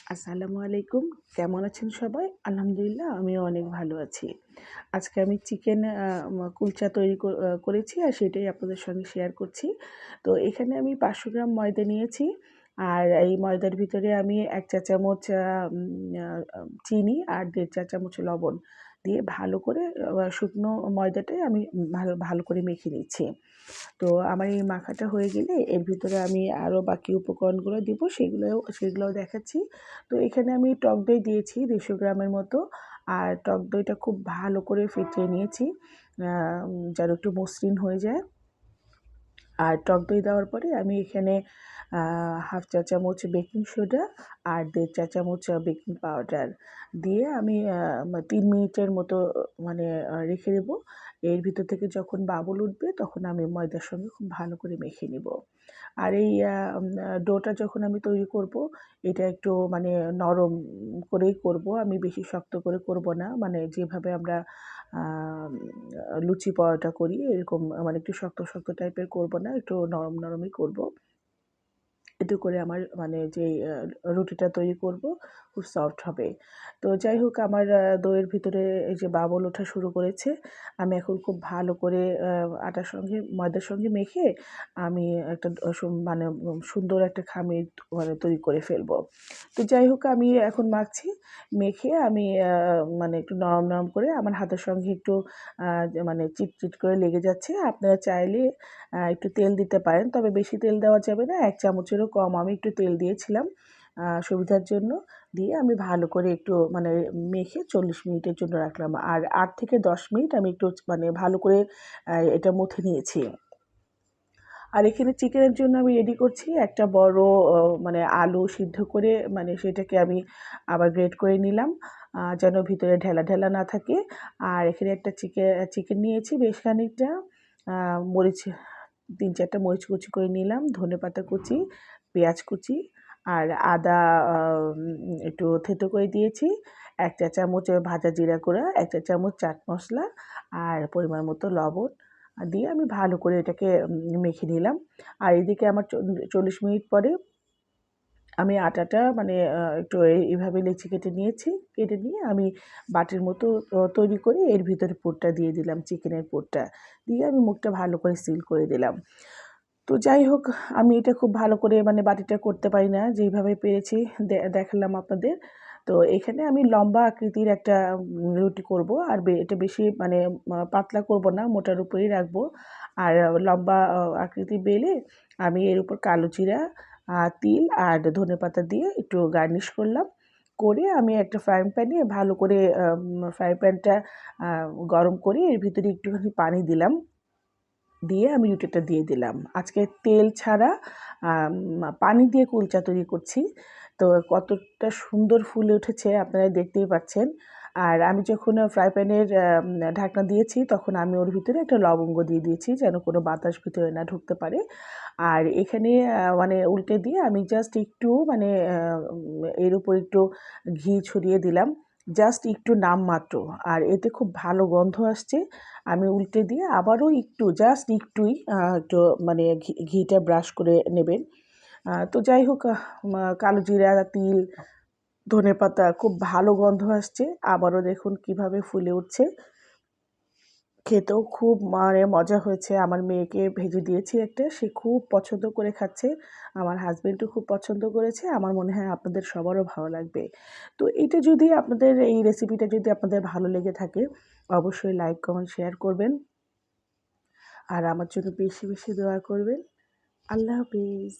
আসসালামু আলাইকুম। কেমন আছেন সবাই? আলহামদুলিল্লাহ আমিও অনেক ভালো আছি। আজকে আমি চিকেন কুলচা তৈরি করেছি আর সেটাই আপনাদের সঙ্গে শেয়ার করছি। তো এখানে আমি ৫০০ গ্রাম ময়দা নিয়েছি। আর এই ময়দার ভিতরে আমি ১ চা চামচ চিনি আর ১.৫ চা চামচ লবণ দিয়ে ভালো করে শুকনো ময়দাটাই আমি ভালো ভালো করে মেখে নিচ্ছি। তো আমার এই মাখাটা হয়ে গেলে এর ভিতরে আমি আরও বাকি উপকরণগুলো দিব, সেগুলোও দেখাচ্ছি। তো এখানে আমি টক দই দিয়েছি ১৫০ গ্রামের মতো। আর টক দইটা খুব ভালো করে ফেটিয়ে নিয়েছি যেন একটু মসৃণ হয়ে যায়। আর টক দই দেওয়ার পরে আমি এখানে ১/২ চা চামচ বেকিং সোডা আর ১.৫ চা চামচ বেকিং পাউডার দিয়ে আমি ৩ মিনিটের মতো মানে রেখে দেবো। এর ভিতর থেকে যখন বাবল উঠবে তখন আমি ময়দার সঙ্গে খুব ভালো করে মেখে নিব। আর এই ডোটা যখন আমি তৈরি করব, এটা একটু মানে নরম করেই করব। আমি বেশি শক্ত করে করব না। মানে যেভাবে আমরা আম লুচি পরোটা করি এরকম মানে একটু শক্ত, শক্ত টাইপের করব না। একটু নরম, নরমই করব। এতে করে আমার মানে যেই রুটিটা তৈরি করব খুব সফট হবে। তো যাই হোক আমার দইয়ের ভিতরে এই যে বাবল ওঠা শুরু করেছে। আমি এখন খুব ভালো করে আটার সঙ্গে ময়দার সঙ্গে মেখে আমি একটা মানে সুন্দর একটা খামির মানে তৈরি করে ফেলব। তো যাই হোক আমি এখন মাখছি। মেখে আমি মানে একটু নরম, নরম করে আমার হাতের সঙ্গে একটু মানে চিটচিট করে লেগে যাচ্ছে। আপনারা চাইলে একটু তেল দিতে পারেন। তবে বেশি তেল দেওয়া যাবে না। ১ চামচেরও কম আমি একটু তেল দিয়েছিলাম সুবিধার জন্য। দিয়ে আমি ভালো করে একটু মানে মেখে ৪০ মিনিটের জন্য রাখলাম। আর ৮ থেকে ১০ মিনিট আমি একটু মানে ভালো করে এটা মথে নিয়েছি। আর এখানে চিকেনের জন্য আমি রেডি করছি একটা বড় মানে আলু সিদ্ধ করে মানে সেটাকে আমি আবার গ্রেট করে নিলাম যেন ভিতরে ঢেলা, ঢেলা না থাকে। আর এখানে একটা চিকেন নিয়েছি বেশ খানিকটা। মরিচ ৩-৪ টা মরিচ কুচি করে নিলাম, ধনেপাতা কুচি, পেঁয়াজ কুচি আর আদা একটু থেঁতো করে দিয়েছি। ১ চা চামচ ভাজা জিরা গুঁড়া, ১ চা চামচ চাট মসলা আর পরিমাণ মতো লবণ দিয়ে আমি ভালো করে এটাকে মেখে নিলাম। আর এদিকে আমার ৪০ মিনিট পরে আমি আটাটা মানে একটু এইভাবে লেচি কেটে নিয়েছি। কেটে নিয়ে আমি বাটির মতো তৈরি করে এর ভিতরে পুরটা দিয়ে দিলাম, চিকেনের পুরটা। দিয়ে আমি মুখটা ভালো করে সিল করে দিলাম। তো যাই হোক আমি এটা খুব ভালো করে মানে বাটিটা করতে পারি না। যেইভাবে পেরেছি দেখালাম আপনাদের। তো এখানে আমি লম্বা আকৃতির একটা রুটি করব। আর এটা বেশি মানে পাতলা করব না, মোটার উপরেই রাখবো। আর লম্বা আকৃতি বেলে আমি এর উপর কালো জিরা, তিল আর ধনেপাতা দিয়ে একটু গার্নিশ করলাম। করে আমি একটা ফ্রাইং প্যানে ভালো করে ফ্রাই প্যানটা আ গরম করে এর ভিতরে একটুখানি পানি দিলাম। দিয়ে আমি রুটিটা দিয়ে দিলাম। আজকে তেল ছাড়া আম পানি দিয়ে কুলচা তৈরি করছি। তো কতটা সুন্দর ফুলে উঠেছে আপনারা দেখতেই পাচ্ছেন। আর আমি যখন ফ্রাই প্যানের ঢাকনা দিয়েছি তখন আমি ওর ভিতরে একটা লবঙ্গ দিয়ে দিয়েছি যেন কোনো বাতাস ভিতরে না ঢুকতে পারে। আর এখানে মানে উল্টে দিয়ে আমি জাস্ট একটু মানে এর উপর একটু ঘি ছড়িয়ে দিলাম। জাস্ট একটু নামমাত্র। আর এতে খুব ভালো গন্ধ আসছে। আমি উল্টে দিয়ে আবারও একটু জাস্ট একটুই একটু মানে ঘিটা ব্রাশ করে নেবেন। তো যাই হোক কালো জিরা, তিল, ধনেপাতা খুব ভালো গন্ধ আসছে। আবারও দেখুন কিভাবে ফুলে উঠছে। খেতেও খুব মানে মজা হয়েছে। আমার মেয়েকে ভেজে দিয়েছি একটা। সে খুব পছন্দ করে খাচ্ছে। আমার হাসব্যান্ডও খুব পছন্দ করেছে। আমার মনে হয় আপনাদের সবারও ভালো লাগবে। তো এটা যদি আপনাদের এই রেসিপিটা যদি আপনাদের ভালো লেগে থাকে, অবশ্যই লাইক, কমেন্ট, শেয়ার করবেন। আর আমার জন্য বেশি, বেশি দোয়া করবেন। আল্লাহ হাফেজ।